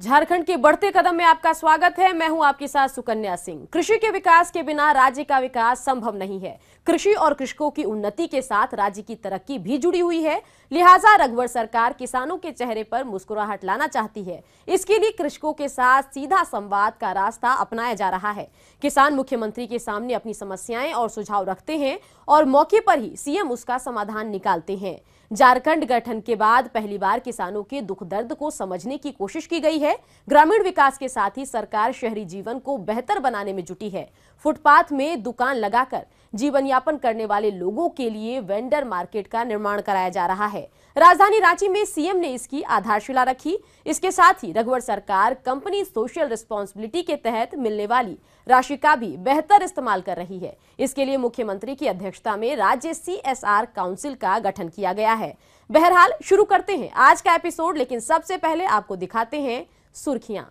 झारखंड के बढ़ते कदम में आपका स्वागत है। मैं हूं आपके साथ सुकन्या सिंह। कृषि के विकास के बिना राज्य का विकास संभव नहीं है। कृषि और कृषकों की उन्नति के साथ राज्य की तरक्की भी जुड़ी हुई है। लिहाजा रघुवर सरकार किसानों के चेहरे पर मुस्कुराहट लाना चाहती है। इसके लिए कृषकों के साथ सीधा संवाद का रास्ता अपनाया जा रहा है। किसान मुख्यमंत्री के सामने अपनी समस्याएं और सुझाव रखते हैं और मौके पर ही सीएम उसका समाधान निकालते हैं। झारखंड गठन के बाद पहली बार किसानों के दुख दर्द को समझने की कोशिश की गई है। ग्रामीण विकास के साथ ही सरकार शहरी जीवन को बेहतर बनाने में जुटी है। फुटपाथ में दुकान लगाकर जीवन यापन करने वाले लोगों के लिए वेंडर मार्केट का निर्माण कराया जा रहा है। राजधानी रांची में सीएम ने इसकी आधारशिला रखी। इसके साथ ही रघुवर सरकार कंपनी सोशल रिस्पांसिबिलिटी के तहत मिलने वाली राशि का भी बेहतर इस्तेमाल कर रही है। इसके लिए मुख्यमंत्री की अध्यक्षता में राज्य CSR काउंसिल का गठन किया गया है। बहरहाल शुरू करते हैं आज का एपिसोड, लेकिन सबसे पहले आपको दिखाते हैं सुर्खियां।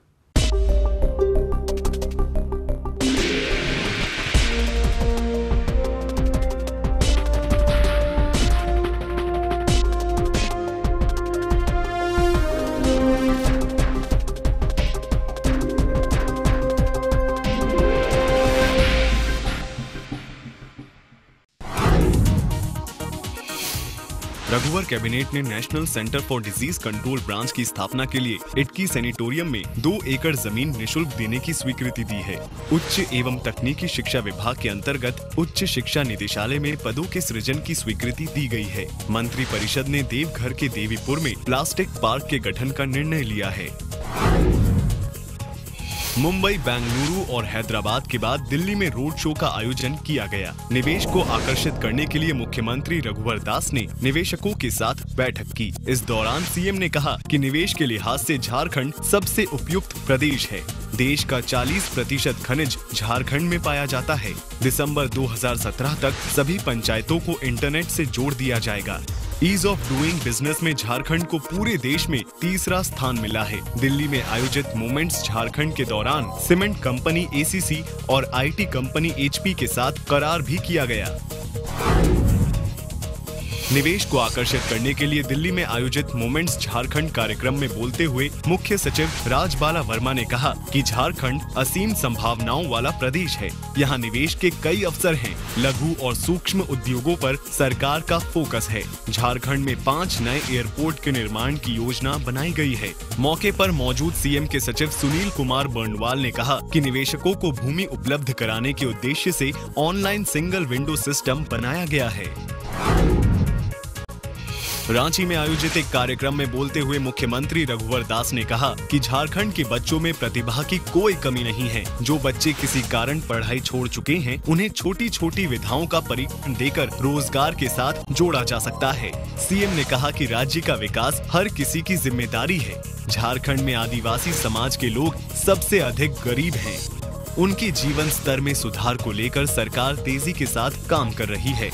रघुवर कैबिनेट ने national centre for disease control branch की स्थापना के लिए इटकी सैनिटोरियम में 2 एकड़ जमीन निशुल्क देने की स्वीकृति दी है। उच्च एवं तकनीकी शिक्षा विभाग के अंतर्गत उच्च शिक्षा निदेशालय में पदों के सृजन की स्वीकृति दी गई है। मंत्री परिषद ने देवघर के देवीपुर में प्लास्टिक पार्क के गठन का निर्णय लिया है। मुंबई, बेंगलुरु और हैदराबाद के बाद दिल्ली में रोड शो का आयोजन किया गया। निवेश को आकर्षित करने के लिए मुख्यमंत्री रघुवर दास ने निवेशकों के साथ बैठक की। इस दौरान सीएम ने कहा कि निवेश के लिहाज से झारखंड सबसे उपयुक्त प्रदेश है। देश का 40% खनिज झारखंड में पाया जाता है। दिसंबर 2017 तक सभी पंचायतों को इंटरनेट से जोड़ दिया जाएगा। ईज ऑफ डूइंग बिजनेस में झारखंड को पूरे देश में 3रा स्थान मिला है। दिल्ली में आयोजित मोमेंट्स झारखंड के दौरान सीमेंट कंपनी ACC और IT कंपनी HP के साथ करार भी किया गया। निवेश को आकर्षित करने के लिए दिल्ली में आयोजित मोमेंट्स झारखंड कार्यक्रम में बोलते हुए मुख्य सचिव राजबाला वर्मा ने कहा कि झारखंड असीम संभावनाओं वाला प्रदेश है। यहाँ निवेश के कई अवसर हैं। लघु और सूक्ष्म उद्योगों पर सरकार का फोकस है। झारखंड में 5 नए एयरपोर्ट के निर्माण की योजना बनाई गई है। मौके पर मौजूद सीएम के सचिव सुनील कुमार बर्नवाल ने कहा कि निवेशकों को भूमि उपलब्ध कराने के उद्देश्य से ऑनलाइन सिंगल विंडो सिस्टम बनाया गया है। रांची में आयोजित एक कार्यक्रम में बोलते हुए मुख्यमंत्री रघुवर दास ने कहा कि झारखंड के बच्चों में प्रतिभा की कोई कमी नहीं है। जो बच्चे किसी कारण पढ़ाई छोड़ चुके हैं, उन्हें छोटी छोटी विधाओं का प्रशिक्षण देकर रोजगार के साथ जोड़ा जा सकता है। सीएम ने कहा कि राज्य का विकास हर किसी की जिम्मेदारी है। झारखंड में आदिवासी समाज के लोग सबसे अधिक गरीब हैं। उनके जीवन स्तर में सुधार को लेकर सरकार तेजी के साथ काम कर रही है।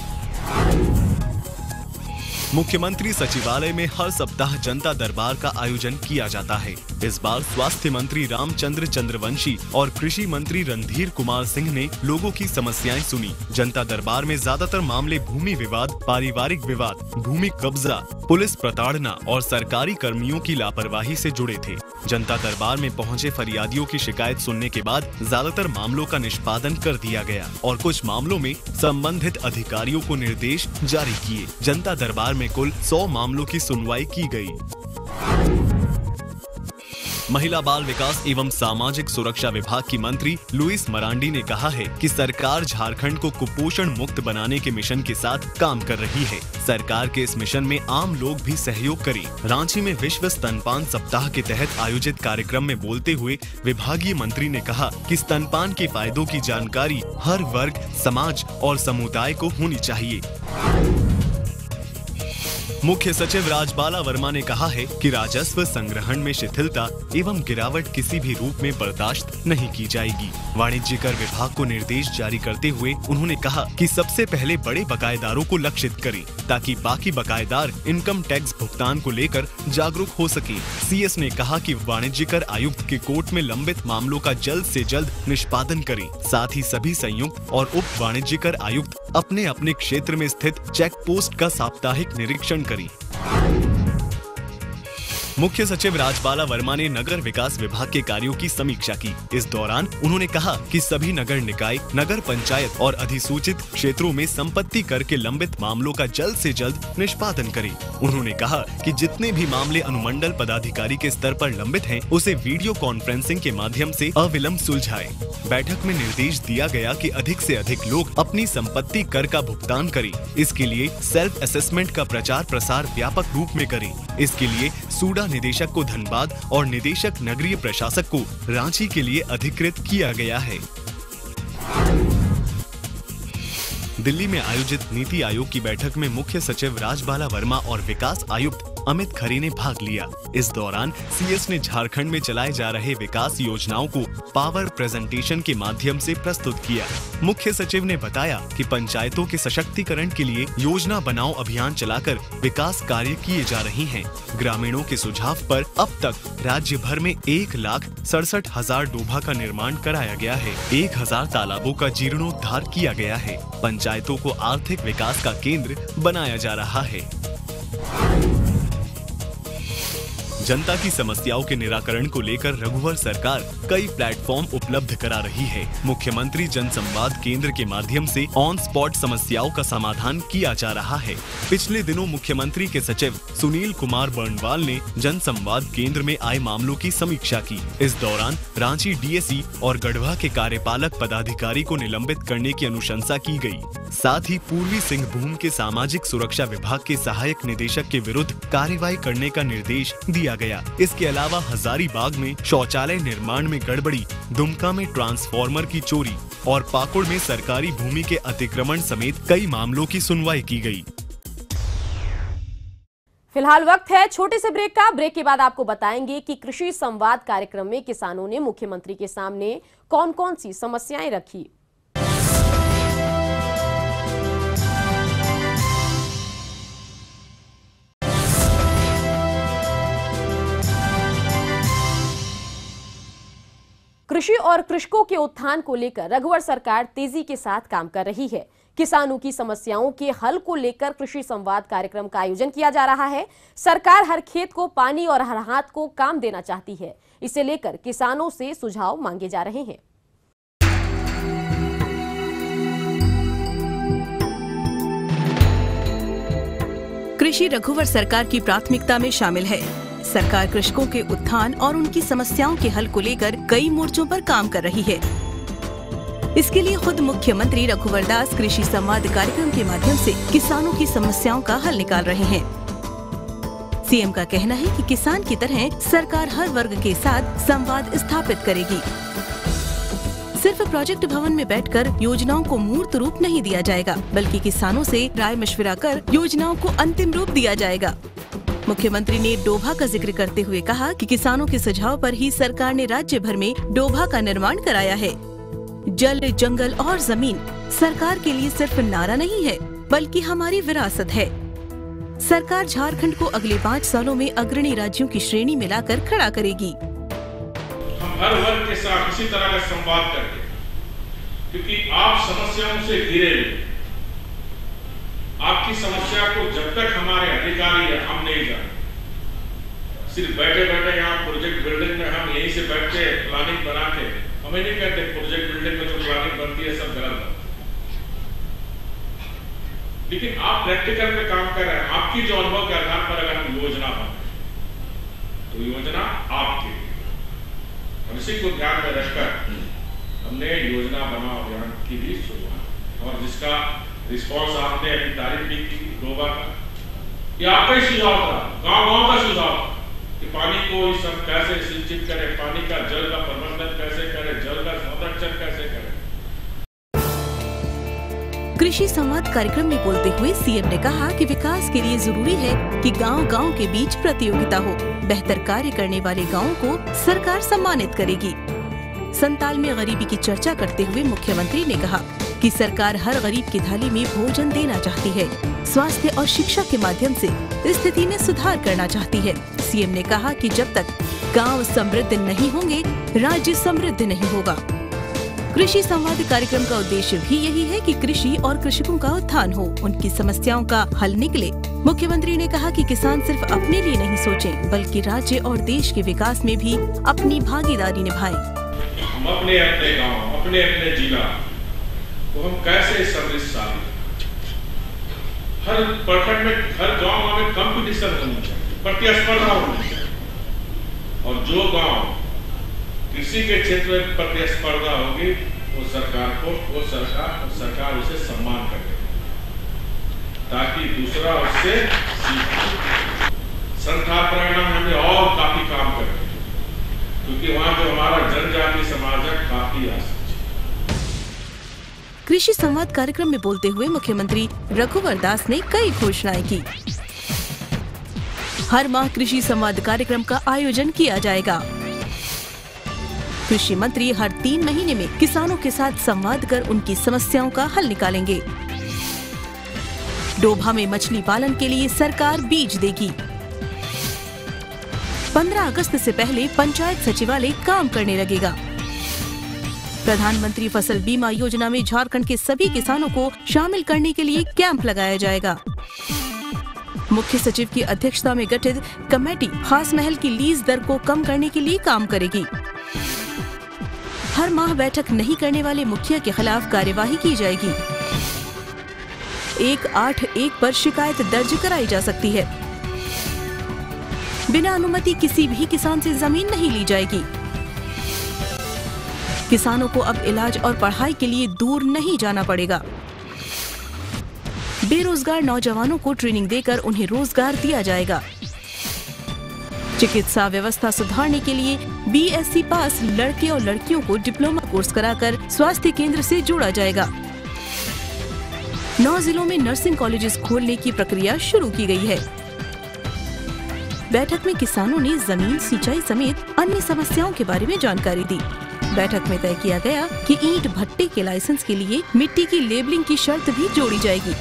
मुख्यमंत्री सचिवालय में हर सप्ताह जनता दरबार का आयोजन किया जाता है। इस बार स्वास्थ्य मंत्री रामचंद्र चंद्रवंशी और कृषि मंत्री रणधीर कुमार सिंह ने लोगों की समस्याएं सुनी। जनता दरबार में ज्यादातर मामले भूमि विवाद, पारिवारिक विवाद, भूमि कब्जा, पुलिस प्रताड़ना और सरकारी कर्मियों की लापरवाही से जुड़े थे। जनता दरबार में पहुंचे फरियादियों की शिकायत सुनने के बाद ज्यादातर मामलों का निष्पादन कर दिया गया और कुछ मामलों में संबंधित अधिकारियों को निर्देश जारी किए। जनता दरबार में कुल 100 मामलों की सुनवाई की गई। महिला बाल विकास एवं सामाजिक सुरक्षा विभाग की मंत्री लुइस मरांडी ने कहा है कि सरकार झारखंड को कुपोषण मुक्त बनाने के मिशन के साथ काम कर रही है। सरकार के इस मिशन में आम लोग भी सहयोग करें। रांची में विश्व स्तनपान सप्ताह के तहत आयोजित कार्यक्रम में बोलते हुए विभागीय मंत्री ने कहा कि स्तनपान के फायदों की जानकारी हर वर्ग, समाज और समुदाय को होनी चाहिए। मुख्य सचिव राजबाला वर्मा ने कहा है कि राजस्व संग्रहण में शिथिलता एवं गिरावट किसी भी रूप में बर्दाश्त नहीं की जाएगी। वाणिज्य कर विभाग को निर्देश जारी करते हुए उन्होंने कहा कि सबसे पहले बड़े बकायेदारों को लक्षित करें ताकि बाकी बकायेदार इनकम टैक्स भुगतान को लेकर जागरूक हो सके। सीएस ने कहा कि वाणिज्य कर आयुक्त के कोर्ट में लंबित मामलों का जल्द से जल्द निष्पादन करें। साथ ही सभी संयुक्त और उप वाणिज्य कर आयुक्त अपने अपने क्षेत्र में स्थित चेक पोस्ट का साप्ताहिक निरीक्षण करें। मुख्य सचिव राजबाला वर्मा ने नगर विकास विभाग के कार्यों की समीक्षा की। इस दौरान उन्होंने कहा कि सभी नगर निकाय, नगर पंचायत और अधिसूचित क्षेत्रों में संपत्ति कर के लंबित मामलों का जल्द से जल्द निष्पादन करें। उन्होंने कहा कि जितने भी मामले अनुमंडल पदाधिकारी के स्तर पर लंबित हैं, उसे वीडियो कॉन्फ्रेंसिंग के माध्यम से अविलंब सुलझाएं। बैठक में निर्देश दिया गया कि अधिक से अधिक लोग अपनी संपत्ति कर का भुगतान करें। इसके लिए सेल्फ असेसमेंट का प्रचार प्रसार व्यापक रूप में करें। इसके लिए सूडा निदेशक को धनबाद और निदेशक नगरीय प्रशासक को रांची के लिए अधिकृत किया गया है। दिल्ली में आयोजित नीति आयोग की बैठक में मुख्य सचिव राजबाला वर्मा और विकास आयुक्त अमित खरे ने भाग लिया। इस दौरान सीएस ने झारखंड में चलाए जा रहे विकास योजनाओं को पावर प्रेजेंटेशन के माध्यम से प्रस्तुत किया। मुख्य सचिव ने बताया कि पंचायतों के सशक्तिकरण के लिए योजना बनाओ अभियान चलाकर विकास कार्य किए जा रहे हैं। ग्रामीणों के सुझाव पर अब तक राज्य भर में 1,67,000 डोभा का निर्माण कराया गया है। 1,000 तालाबों का जीर्णोद्धार किया गया है। पंचायतों को आर्थिक विकास का केंद्र बनाया जा रहा है। जनता की समस्याओं के निराकरण को लेकर रघुवर सरकार कई प्लेटफॉर्म उपलब्ध करा रही है। मुख्यमंत्री जनसंवाद केंद्र के माध्यम से ऑन स्पॉट समस्याओं का समाधान किया जा रहा है। पिछले दिनों मुख्यमंत्री के सचिव सुनील कुमार बर्णवाल ने जनसंवाद केंद्र में आए मामलों की समीक्षा की। इस दौरान रांची डीएसई और गढ़वा के कार्यपालक पदाधिकारी को निलंबित करने की अनुशंसा की गई। साथ ही पूर्वी सिंहभूम के सामाजिक सुरक्षा विभाग के सहायक निदेशक के विरुद्ध कार्रवाई करने का निर्देश दिया गया। इसके अलावा हजारीबाग में शौचालय निर्माण में गड़बड़ी, दुमका में ट्रांसफार्मर की चोरी और पाकुड़ में सरकारी भूमि के अतिक्रमण समेत कई मामलों की सुनवाई की गई। फिलहाल वक्त है छोटे से ब्रेक का। ब्रेक के बाद आपको बताएंगे कि कृषि संवाद कार्यक्रम में किसानों ने मुख्यमंत्री के सामने कौन कौन सी समस्याएं रखी। कृषि और कृषकों के उत्थान को लेकर रघुवर सरकार तेजी के साथ काम कर रही है। किसानों की समस्याओं के हल को लेकर कृषि संवाद कार्यक्रम का आयोजन किया जा रहा है। सरकार हर खेत को पानी और हर हाथ को काम देना चाहती है। इसे लेकर किसानों से सुझाव मांगे जा रहे हैं। कृषि रघुवर सरकार की प्राथमिकता में शामिल है। सरकार कृषकों के उत्थान और उनकी समस्याओं के हल को लेकर कई मोर्चों पर काम कर रही है। इसके लिए खुद मुख्यमंत्री रघुवर दास कृषि संवाद कार्यक्रम के माध्यम से किसानों की समस्याओं का हल निकाल रहे हैं। सीएम का कहना है कि किसान की तरह सरकार हर वर्ग के साथ संवाद स्थापित करेगी। सिर्फ प्रोजेक्ट भवन में बैठकर योजनाओं को मूर्त रूप नहीं दिया जाएगा, बल्कि किसानों से राय मशविरा कर योजनाओं को अंतिम रूप दिया जाएगा। मुख्यमंत्री ने डोभा का जिक्र करते हुए कहा कि किसानों के सुझाव पर ही सरकार ने राज्य भर में डोभा का निर्माण कराया है। जल, जंगल और जमीन सरकार के लिए सिर्फ नारा नहीं है, बल्कि हमारी विरासत है। सरकार झारखंड को अगले 5 सालों में अग्रणी राज्यों की श्रेणी में लाकर खड़ा करेगी। हम हर वर्ग के साथ इसी तरह का संवाद करते हैं, क्योंकि आप समस्याओं से घिरे हुए, आपकी समस्या को जब तक हमारे अधिकारी है हम नहीं जानते। सिर्फ बैठे बैठे यहाँ प्रोजेक्ट बिल्डिंग में हम यहीं से बैठते प्लानिंग बना के हमें नहीं कहते प्रोजेक्ट बिल्डिंग में जो प्लानिंग बनती है सब गलत है। लेकिन आप प्रैक्टिकल पे काम कर रहे हैं, आपकी जो अनुभव के आधार पर अगर हम योजना बनाए तो योजना आपके और इसी को ध्यान में रखकर हमने योजना बनाओ अभियान की भी शुरुआत और जिसका रिस्पॉन्स आपने अभी तारीफ भी की डोभा का। ये आपका ही सुझाव था, गांव-गांव का सुझाव कि पानी को ये सब कैसे सिंचित करें, पानी का जल का प्रबंधन कैसे करें, जल का संरक्षण कैसे करें। कृषि संवाद कार्यक्रम में बोलते हुए सीएम ने कहा कि विकास के लिए जरूरी है कि गांव-गांव के बीच प्रतियोगिता हो। बेहतर कार्य करने वाले गाँवों को सरकार सम्मानित करेगी। संताल में गरीबी की चर्चा करते हुए मुख्यमंत्री ने कहा कि सरकार हर गरीब की थाली में भोजन देना चाहती है। स्वास्थ्य और शिक्षा के माध्यम से स्थिति में सुधार करना चाहती है। सीएम ने कहा कि जब तक गांव समृद्ध नहीं होंगे, राज्य समृद्ध नहीं होगा। कृषि संवाद कार्यक्रम का उद्देश्य भी यही है कि कृषि और कृषकों का उत्थान हो, उनकी समस्याओं का हल निकले। मुख्यमंत्री ने कहा कि किसान सिर्फ अपने लिए नहीं सोचें, बल्कि राज्य और देश के विकास में भी अपनी भागीदारी निभाएं। हम अपने अपने गांव, अपने अपने जिला को हम कैसे समृद्धशाली, हर प्रखंड में, हर गांव में कंपटीशन होना चाहिए, प्रतिस्पर्धा होनी चाहिए। और जो गांव कृषि के क्षेत्र में प्रतिस्पर्धा होगी, वो सरकार उसे सम्मान करे, ताकि दूसरा उससे संस्थान परिणाम हमें और काफी काम करे, क्योंकि वहाँ जो हमारा जनजाति समाज है काफी आसक्त। कृषि संवाद कार्यक्रम में बोलते हुए मुख्यमंत्री रघुवर दास ने कई घोषणाएं की। हर माह कृषि संवाद कार्यक्रम का आयोजन किया जाएगा। कृषि मंत्री हर 3 महीने में किसानों के साथ संवाद कर उनकी समस्याओं का हल निकालेंगे। डोभा में मछली पालन के लिए सरकार बीज देगी। 15 अगस्त से पहले पंचायत सचिवालय काम करने लगेगा। प्रधानमंत्री फसल बीमा योजना में झारखंड के सभी किसानों को शामिल करने के लिए कैंप लगाया जाएगा। मुख्य सचिव की अध्यक्षता में गठित कमेटी खास महल की लीज दर को कम करने के लिए काम करेगी। हर माह बैठक नहीं करने वाले मुखिया के खिलाफ कार्यवाही की जाएगी। 181 पर शिकायत दर्ज कराई जा सकती है। बिना अनुमति किसी भी किसान से जमीन नहीं ली जाएगी। किसानों को अब इलाज और पढ़ाई के लिए दूर नहीं जाना पड़ेगा। बेरोजगार नौजवानों को ट्रेनिंग देकर उन्हें रोजगार दिया जाएगा। चिकित्सा व्यवस्था सुधारने के लिए BSc पास लड़के और लड़कियों को डिप्लोमा कोर्स कराकर स्वास्थ्य केंद्र से जोड़ा जाएगा। 9 जिलों में नर्सिंग कॉलेजेस खोलने की प्रक्रिया शुरू की गई है। बैठक में किसानों ने जमीन, सिंचाई समेत अन्य समस्याओं के बारे में जानकारी दी। बैठक में तय किया गया कि ईंट भट्टे के लाइसेंस के लिए मिट्टी की लेबलिंग की शर्त भी जोड़ी जाएगी।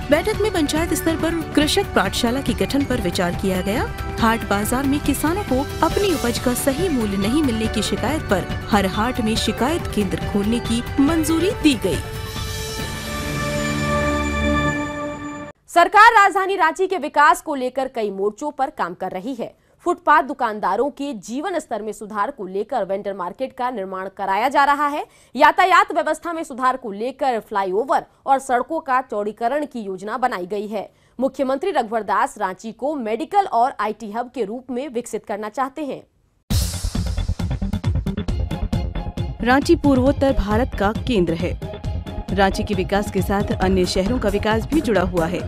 बैठक में पंचायत स्तर पर कृषक पाठशाला के गठन पर विचार किया गया। हाट बाजार में किसानों को अपनी उपज का सही मूल्य नहीं मिलने की शिकायत पर हर हाट में शिकायत केंद्र खोलने की मंजूरी दी गई। सरकार राजधानी रांची के विकास को लेकर कई मोर्चों पर काम कर रही है। फुटपाथ दुकानदारों के जीवन स्तर में सुधार को लेकर वेंडर मार्केट का निर्माण कराया जा रहा है। यातायात व्यवस्था में सुधार को लेकर फ्लाईओवर और सड़कों का चौड़ीकरण की योजना बनाई गई है। मुख्यमंत्री रघुवर दास रांची को मेडिकल और IT हब के रूप में विकसित करना चाहते हैं। रांची पूर्वोत्तर भारत का केंद्र है। रांची के विकास के साथ अन्य शहरों का विकास भी जुड़ा हुआ है।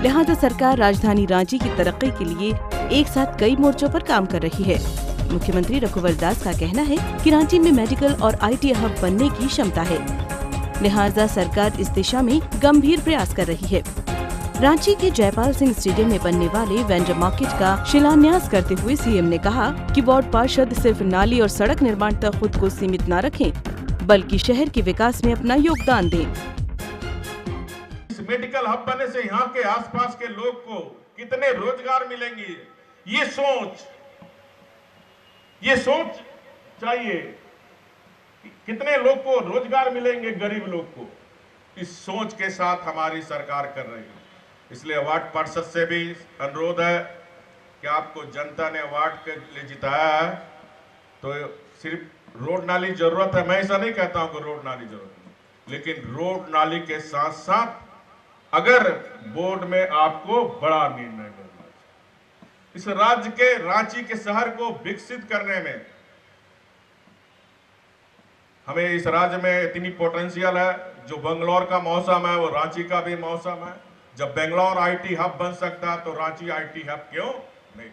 लिहाजा सरकार राजधानी रांची की तरक्की के लिए एक साथ कई मोर्चों पर काम कर रही है। मुख्यमंत्री रघुवर दास का कहना है कि रांची में मेडिकल और IT हब बनने की क्षमता है। लिहाजा सरकार इस दिशा में गंभीर प्रयास कर रही है। रांची के जयपाल सिंह स्टेडियम में बनने वाले वेंडर मार्केट का शिलान्यास करते हुए CM ने कहा कि वार्ड पार्षद सिर्फ नाली और सड़क निर्माण तक खुद को सीमित न रखें, बल्कि शहर के विकास में अपना योगदान दें। इस मेडिकल हब बनने से यहाँ के आसपास के लोग को कितने रोजगार मिलेंगे, ये सोच चाहिए। कितने लोग को रोजगार मिलेंगे, गरीब लोग को, इस सोच के साथ हमारी सरकार कर रही है। इसलिए वार्ड पार्षद से भी अनुरोध है कि आपको जनता ने वार्ड के लिए जिताया है तो सिर्फ रोड नाली जरूरत है। मैं ऐसा नहीं कहता हूं कि रोड नाली जरूरत है, लेकिन रोड नाली के साथ साथ अगर बोर्ड में आपको बड़ा निर्णय करना चाहिए। इस राज्य के, रांची के शहर को विकसित करने में हमें, इस राज्य में इतनी पोटेंशियल है। जो बेंगलोर का मौसम है वो रांची का भी मौसम है। जब बेंगलोर IT हब बन सकता है तो रांची IT हब क्यों नहीं?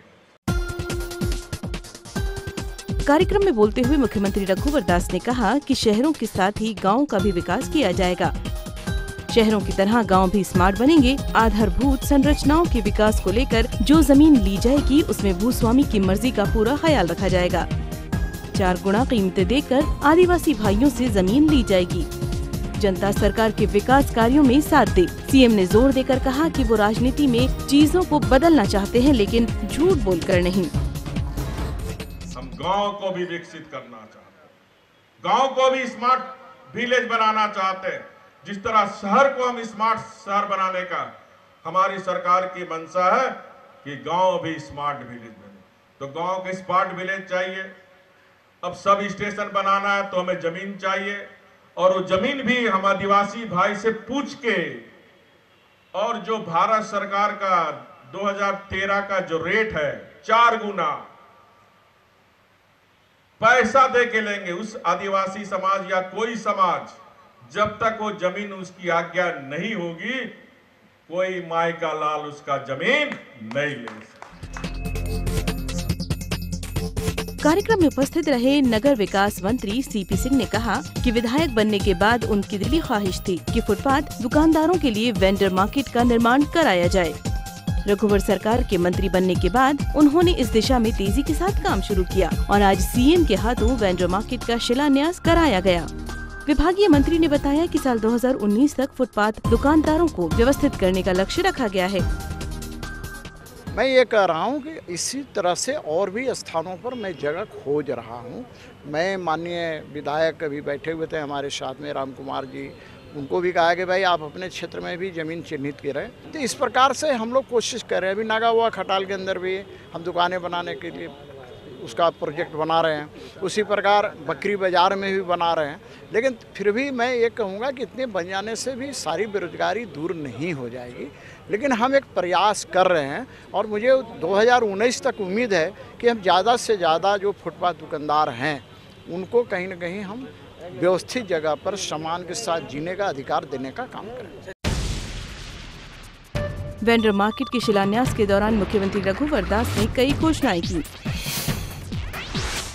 कार्यक्रम में बोलते हुए मुख्यमंत्री रघुवर दास ने कहा कि शहरों के साथ ही गांवों का भी विकास किया जाएगा। शहरों की तरह गांव भी स्मार्ट बनेंगे। आधारभूत संरचनाओं के विकास को लेकर जो जमीन ली जाएगी उसमें भूस्वामी की मर्जी का पूरा ख्याल रखा जाएगा। 4 गुना कीमतें देकर आदिवासी भाइयों से जमीन ली जाएगी। जनता सरकार के विकास कार्यों में साथ दे। CM ने जोर देकर कहा कि वो राजनीति में चीजों को बदलना चाहते हैं, लेकिन झूठ बोलकर नहीं। हम गांव को भी विकसित करना चाहते हैं, गांव को भी स्मार्ट विलेज बनाना चाहते हैं। जिस तरह शहर को हम स्मार्ट शहर बनाने का हमारी सरकार की मंशा है कि गांव भी स्मार्ट विलेज बने, तो गांव के स्मार्ट विलेज चाहिए। अब सब स्टेशन बनाना है तो हमें जमीन चाहिए, और वो जमीन भी हम आदिवासी भाई से पूछ के, और जो भारत सरकार का 2013 का जो रेट है 4 गुना पैसा दे के लेंगे उस आदिवासी समाज या कोई समाज, जब तक वो जमीन उसकी आज्ञा नहीं होगी कोई माई का लाल उसका जमीन नहीं ले सकता। कार्यक्रम में उपस्थित रहे नगर विकास मंत्री सीपी सिंह ने कहा कि विधायक बनने के बाद उनकी दिली ख्वाहिश थी कि फुटपाथ दुकानदारों के लिए वेंडर मार्केट का निर्माण कराया जाए। रघुवर सरकार के मंत्री बनने के बाद उन्होंने इस दिशा में तेजी के साथ काम शुरू किया और आज सीएम के हाथों वेंडर मार्केट का शिलान्यास कराया गया। विभागीय मंत्री ने बताया कि साल 2019 तक फुटपाथ दुकानदारों को व्यवस्थित करने का लक्ष्य रखा गया है। मैं ये कह रहा हूँ कि इसी तरह से और भी स्थानों पर मैं जगह खोज रहा हूँ। मैं माननीय विधायक अभी बैठे हुए थे हमारे साथ में राम कुमार जी, उनको भी कहा कि भाई आप अपने क्षेत्र में भी ज़मीन चिन्हित करें। तो इस प्रकार से हम लोग कोशिश कर रहे हैं। अभी नागा हुआ खटाल के अंदर भी हम दुकानें बनाने के लिए उसका प्रोजेक्ट बना रहे हैं, उसी प्रकार बकरी बाज़ार में भी बना रहे हैं। लेकिन फिर भी मैं ये कहूँगा कि इतने बन जाने से भी सारी बेरोजगारी दूर नहीं हो जाएगी, लेकिन हम एक प्रयास कर रहे हैं और मुझे 2019 तक उम्मीद है कि हम ज़्यादा से ज़्यादा जो फुटपाथ दुकानदार हैं उनको कहीं ना कहीं हम व्यवस्थित जगह पर सम्मान के साथ जीने का अधिकार देने का काम करें। वेंडर मार्केट के शिलान्यास के दौरान मुख्यमंत्री रघुवर दास ने कई घोषणाएं की।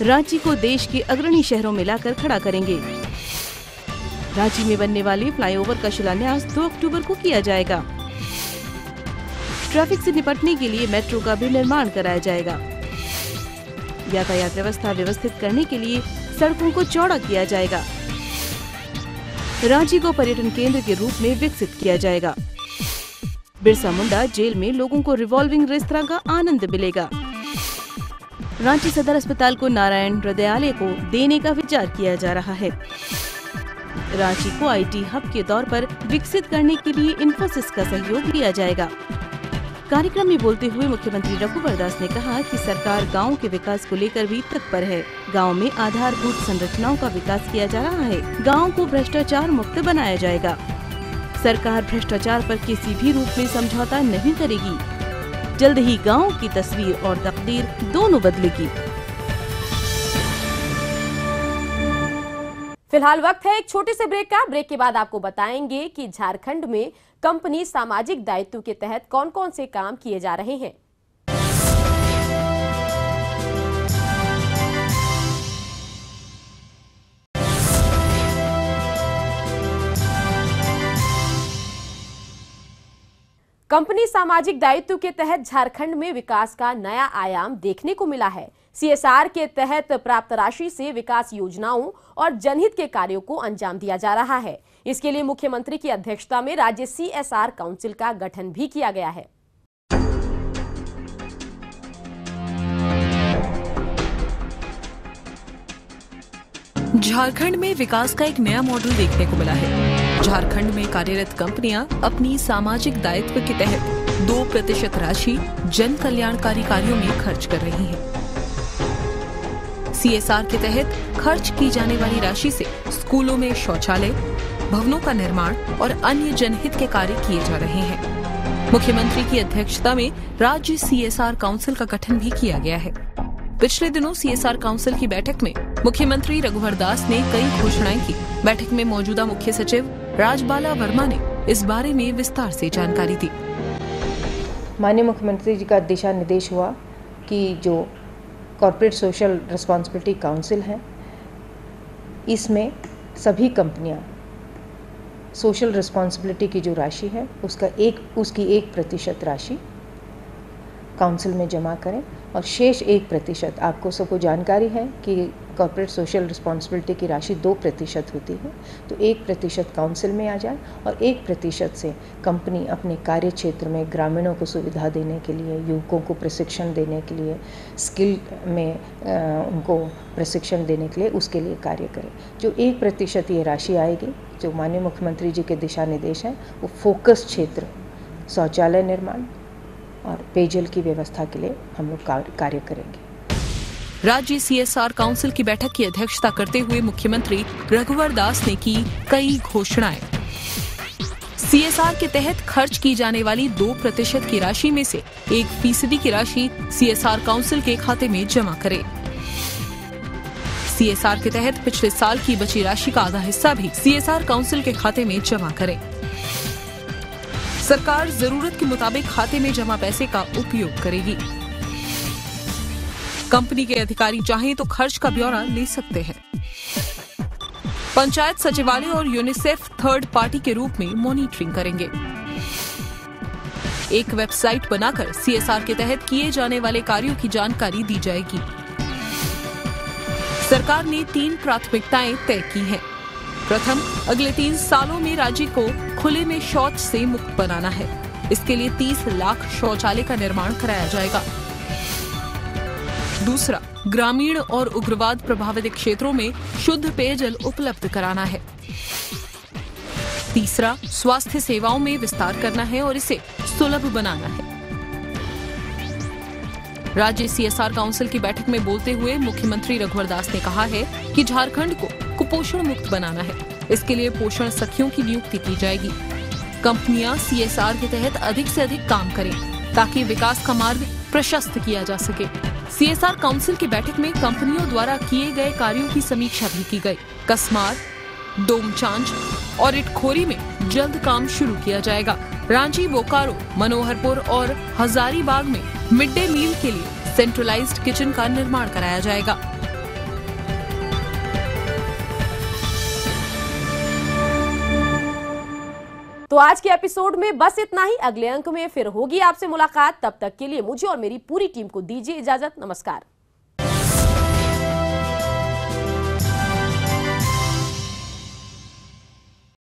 रांची को देश के अग्रणी शहरों में लाकर खड़ा करेंगे। रांची में बनने वाले फ्लाईओवर का शिलान्यास 2 अक्टूबर को किया जाएगा। ट्रैफिक से निपटने के लिए मेट्रो का भी निर्माण कराया जाएगा। यातायात व्यवस्था व्यवस्थित करने के लिए सड़कों को चौड़ा किया जाएगा। रांची को पर्यटन केंद्र के रूप में विकसित किया जाएगा। बिरसा मुंडा जेल में लोगों को रिवॉल्विंग रेस्तरां का आनंद मिलेगा। रांची सदर अस्पताल को नारायण हृदयालय को देने का विचार किया जा रहा है। रांची को आईटी हब के तौर पर विकसित करने के लिए इंफोसिस का सहयोग लिया जाएगा। कार्यक्रम में बोलते हुए मुख्यमंत्री रघुवर दास ने कहा कि सरकार गांव के विकास को लेकर भी तत्पर है। गांव में आधारभूत संरचनाओं का विकास किया जा रहा है। गांव को भ्रष्टाचार मुक्त बनाया जाएगा। सरकार भ्रष्टाचार पर किसी भी रूप में समझौता नहीं करेगी। जल्द ही गांव की तस्वीर और तकदीर दोनों बदलेगी। फिलहाल वक्त है एक छोटे से ब्रेक का। ब्रेक के बाद आपको बताएंगे कि झारखंड में कंपनी सामाजिक दायित्व के तहत कौन कौन से काम किए जा रहे हैं। कंपनी सामाजिक दायित्व के तहत झारखंड में विकास का नया आयाम देखने को मिला है। सीएसआर के तहत प्राप्त राशि से विकास योजनाओं और जनहित के कार्यों को अंजाम दिया जा रहा है। इसके लिए मुख्यमंत्री की अध्यक्षता में राज्य सीएसआर काउंसिल का गठन भी किया गया है। झारखंड में विकास का एक नया मॉडल देखने को मिला है। झारखंड में कार्यरत कंपनियां अपनी सामाजिक दायित्व के तहत 2% राशि जन कल्याणकारी कार्यों में खर्च कर रही हैं। सीएसआर के तहत खर्च की जाने वाली राशि से स्कूलों में शौचालय, भवनों का निर्माण और अन्य जनहित के कार्य किए जा रहे हैं। मुख्यमंत्री की अध्यक्षता में राज्य सीएसआर काउंसिल का गठन भी किया गया है। पिछले दिनों सीएसआर काउंसिल की बैठक में मुख्यमंत्री रघुवर दास ने कई घोषणाएं की। बैठक में मौजूदा मुख्य सचिव राजबाला वर्मा ने इस बारे में विस्तार से जानकारी दी। माननीय मुख्यमंत्री जी का दिशा निर्देश हुआ कि जो कॉर्पोरेट सोशल रिस्पॉन्सिबिलिटी काउंसिल है, इसमें सभी कंपनियां सोशल रिस्पॉन्सिबिलिटी की जो राशि है उसकी 1% राशि काउंसिल में जमा करें और शेष 1%, आपको सबको जानकारी है कि कॉर्पोरेट सोशल रिस्पॉन्सिबिलिटी की राशि 2% होती है, तो 1% काउंसिल में आ जाए और 1% से कंपनी अपने कार्य क्षेत्र में ग्रामीणों को सुविधा देने के लिए, युवकों को प्रशिक्षण देने के लिए, स्किल में उनको प्रशिक्षण देने के लिए, उसके लिए कार्य करे। जो 1% ये राशि आएगी, जो माननीय मुख्यमंत्री जी के दिशा निर्देश हैं, वो फोकस क्षेत्र शौचालय निर्माण और पेयजल की व्यवस्था के लिए हम लोग कार्य करेंगे। राज्य CSR काउंसिल की बैठक की अध्यक्षता करते हुए मुख्यमंत्री रघुवर दास ने की कई घोषणाएं। CSR के तहत खर्च की जाने वाली 2% की राशि में से 1% की राशि CSR काउंसिल के खाते में जमा करे। CSR के तहत पिछले साल की बची राशि का आधा हिस्सा भी CSR काउंसिल के खाते में जमा करे। सरकार जरूरत के मुताबिक खाते में जमा पैसे का उपयोग करेगी। कंपनी के अधिकारी चाहें तो खर्च का ब्यौरा ले सकते हैं। पंचायत सचिवालय और यूनिसेफ थर्ड पार्टी के रूप में मॉनिटरिंग करेंगे। एक वेबसाइट बनाकर CSR के तहत किए जाने वाले कार्यों की जानकारी दी जाएगी। सरकार ने 3 प्राथमिकताएं तय की हैं। प्रथम, अगले 3 सालों में राज्य को खुले में शौच से मुक्त बनाना है। इसके लिए 30 लाख शौचालय का निर्माण कराया जाएगा। दूसरा, ग्रामीण और उग्रवाद प्रभावित क्षेत्रों में शुद्ध पेयजल उपलब्ध कराना है। तीसरा, स्वास्थ्य सेवाओं में विस्तार करना है और इसे सुलभ बनाना है। राज्य CSR काउंसिल की बैठक में बोलते हुए मुख्यमंत्री रघुवर दास ने कहा है कि झारखंड को कुपोषण मुक्त बनाना है। इसके लिए पोषण सखियों की नियुक्ति की जाएगी। कंपनियां CSR के तहत अधिक से अधिक काम करें ताकि विकास का मार्ग प्रशस्त किया जा सके। CSR काउंसिल की बैठक में कंपनियों द्वारा किए गए कार्यों की समीक्षा भी की गई। कसमार, डोमचांच और इटखोरी में जल्द काम शुरू किया जाएगा। रांची, बोकारो, मनोहरपुर और हजारीबाग में मिड डे मील के लिए सेंट्रलाइज्ड किचन का निर्माण कराया जाएगा। तो आज के एपिसोड में बस इतना ही। अगले अंक में फिर होगी आपसे मुलाकात। तब तक के लिए मुझे और मेरी पूरी टीम को दीजिए इजाजत। नमस्कार।